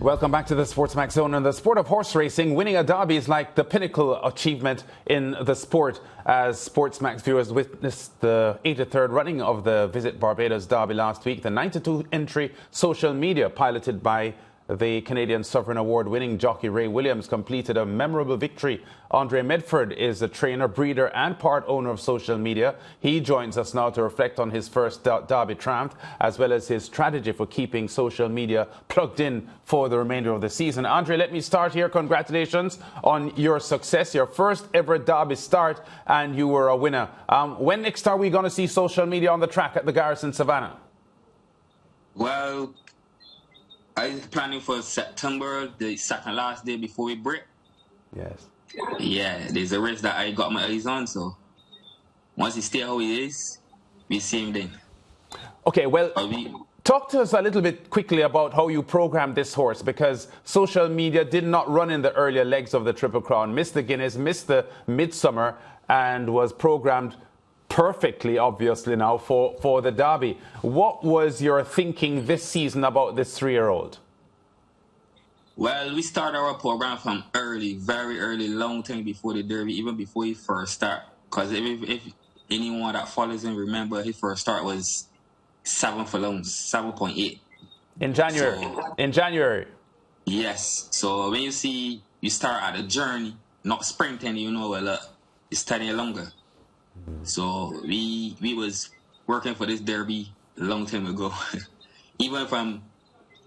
Welcome back to the SportsMax Zone. In the sport of horse racing, winning a derby is like the pinnacle achievement in the sport, as SportsMax viewers witnessed the 83rd running of the Visit Barbados Derby last week. The 92 entry social media, piloted by the Canadian Sovereign Award-winning jockey Ray Williams, completed a memorable victory. Andre Medford is a trainer, breeder and part owner of social media. He joins us now to reflect on his first Derby triumph, as well as his strategy for keeping social media plugged in for the remainder of the season. Andre, let me start here. Congratulations on your success, your first ever Derby start, and you were a winner. When next are we going to see social media on the track at the Garrison Savannah? Well, I was planning for September, the second last day before we break. Yes. Yeah, there's a race that I got my eyes on, so once he stay how he is, we see him then. Okay, well, talk to us a little bit quickly about how you programmed this horse, because social media did not run in the earlier legs of the Triple Crown, missed the Guineas, missed the Midsummer, and was programmed perfectly, obviously, now for the Derby. What was your thinking this season about this 3-year-old? Well, we started our program from early, very early, long time before the Derby, even before he first start. Because if anyone that follows him remember, his first start was 7 furlongs, 7.8. In January? So, in January? Yes. So when you see you start at a journey, not sprinting, you know, well, it's studying longer. So we was working for this Derby a long time ago. Even from,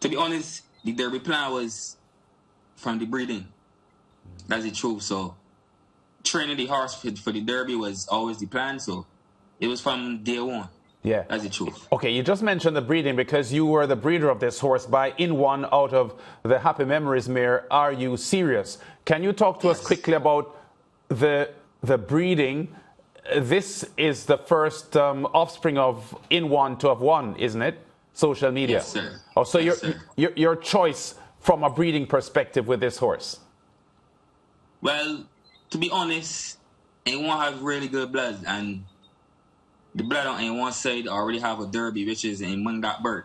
to be honest, the Derby plan was from the breeding. That's the truth. So training the horse for the Derby was always the plan. So it was from day one. Yeah. That's the truth. Okay, you just mentioned the breeding because you were the breeder of this horse by In One out of the Happy Memories mare, Are You Serious? Can you talk to us quickly about the breeding? This is the first offspring of In One to have won, isn't it? Social media. Yes, sir. Oh, so yes, your choice from a breeding perspective with this horse? Well, to be honest, In One has really good blood, and the blood on In One side already have a Derby, which is in Mundat bird.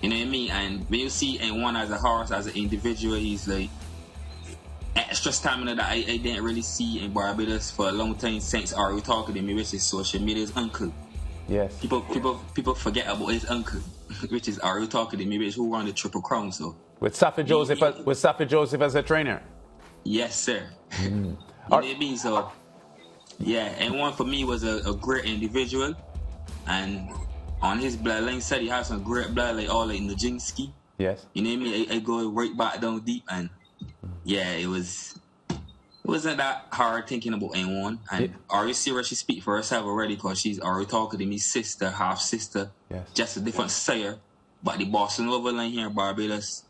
You know what I mean? And when you see In One as a horse, as an individual, he's like extra stamina that I didn't really see in Barbados for a long time since Are You Talking to Me, which is social media's uncle. Yes. People forget about his uncle, which is Are You Talking to Me, which who won the Triple Crown. So with Safi Joseph as a trainer. Yes, sir. You know what I mean? So yeah, and one for me was a great individual, and on his bloodline side he has some great blood like all like Nujinski. Yes. You know what I mean? I go right back down deep, and yeah, it wasn't that hard thinking about anyone. And Are You Serious? She speak for herself already, because she's already talking to me, sister, half sister. Yes. Just a different sire. But the Boston Nova line here in Barbados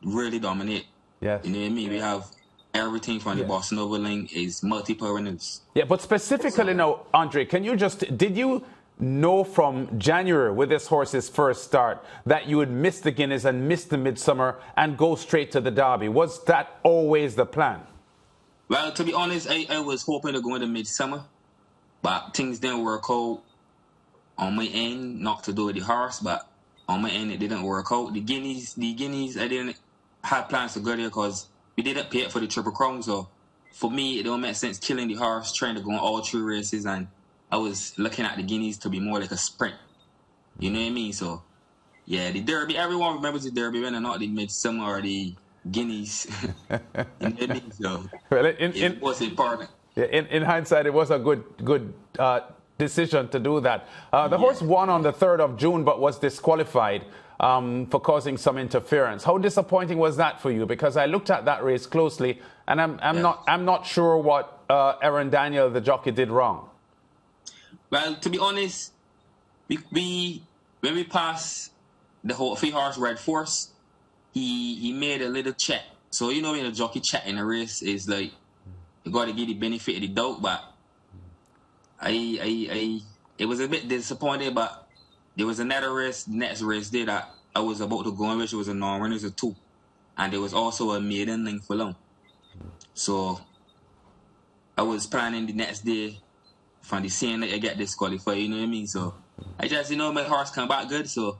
really dominate. Yes. You know what I mean? We have everything from the Boston Nova line is multiple winners. Yeah, but specifically now, Andre, did you know from January with this horse's first start that you would miss the Guineas and miss the Midsummer and go straight to the Derby? Was that always the plan? Well, to be honest, I was hoping to go into Midsummer, but things didn't work out on my end, not to do with the horse, but on my end it didn't work out. The Guineas, I didn't have plans to go there because we didn't pay it for the Triple Crown, so for me it don't make sense killing the horse, trying to go on all 3 races, and I was looking at the Guineas to be more like a sprint. You know what I mean? So, yeah, the Derby, everyone remembers the Derby when not the Midsummer or the Guineas. You know what I mean? So, well, it was important. Yeah, in hindsight, it was a good decision to do that. The horse won on the 3rd of June, but was disqualified for causing some interference. How disappointing was that for you? Because I looked at that race closely, and I'm not sure what Aaron Daniel, the jockey, did wrong. Well, to be honest, when we passed the whole 3-horse Red Force, he made a little check. So you know when a jockey check in a race is like you got to give the benefit of the doubt, but it was a bit disappointed. But there was another race, next race day that I was about to go in, which was a non-runners of 2, and there was also a maiden length furlong. So I was planning the next day from the same night I get disqualified, you know what I mean? So I just, my horse come back good, so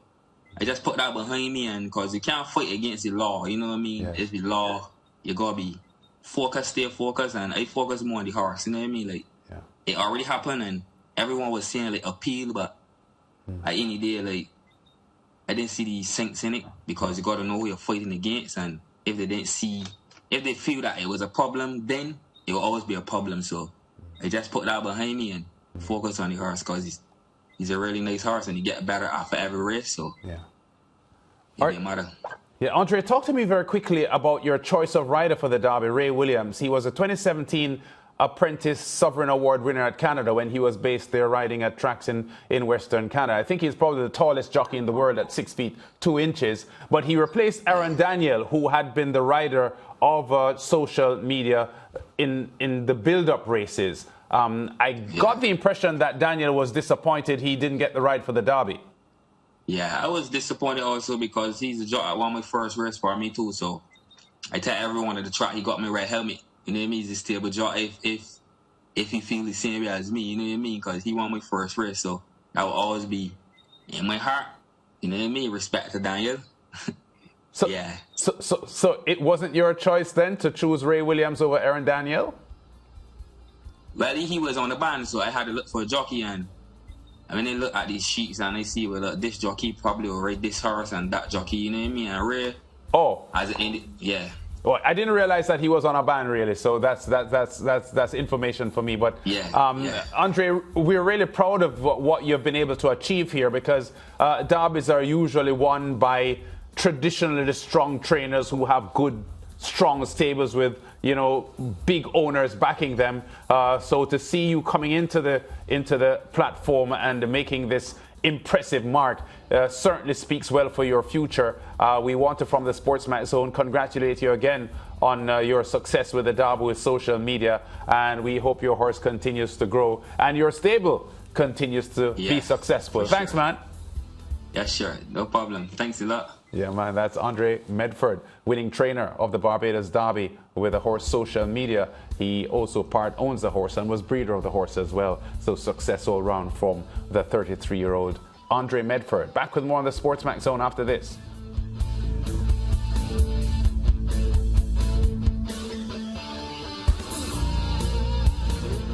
I just put that behind me, and because you can't fight against the law, you know what I mean? Yes. It's the law, you gotta be focused, stay focused, and I focus more on the horse, you know what I mean? Like, it already happened, and everyone was saying, like, appeal, but at any day, like, I didn't see the sense in it, because you gotta know who you're fighting against, and if they feel that it was a problem, then it will always be a problem. So I just put that behind me and focus on the horse, because he's a really nice horse, and he get better after every race. So it didn't matter. Yeah, Andre, talk to me very quickly about your choice of rider for the Derby, Ray Williams. He was a 2017 Apprentice Sovereign Award winner at Canada when he was based there riding at tracks in Western Canada. I think he's probably the tallest jockey in the world at 6 feet 2 inches. But he replaced Aaron Daniel, who had been the rider of social media in the build-up races. I got the impression that Daniel was disappointed he didn't get the ride for the Derby. Yeah, I was disappointed also, because he's a jockey. I won my first race for me too. So I tell everyone at the track, he got me red helmet. You know what I mean? He's a stable jockey if he feels the same way as me, you know what I mean? Because he won my first race, so that will always be in my heart. You know what I mean? Respect to Daniel. So, yeah. So it wasn't your choice then to choose Ray Williams over Aaron Daniel? Well, he was on the band, so I had to look for a jockey, and I mean, they look at these sheets and they see, well, this jockey probably will ride this horse and that jockey, you know what I mean? And Ray, Well, I didn't realize that he was on a ban, really. So that's information for me. But Andre, we're really proud of what you've been able to achieve here, because derbies are usually won by traditionally strong trainers who have good, strong stables with, you know, big owners backing them. So to see you coming into the platform and making this impressive mark certainly speaks well for your future. We want to, from the SportsMax Zone, congratulate you again on your success with the Derby with social media, and we hope your horse continues to grow and your stable continues to be successful. Thanks, man. Yeah, sure. No problem. Thanks a lot. Yeah, man, that's Andre Medford, winning trainer of the Barbados Derby with the horse Social Media. He also owns the horse and was breeder of the horse as well. So success all round from the 33-year-old Andre Medford. Back with more on the SportsMax Zone after this.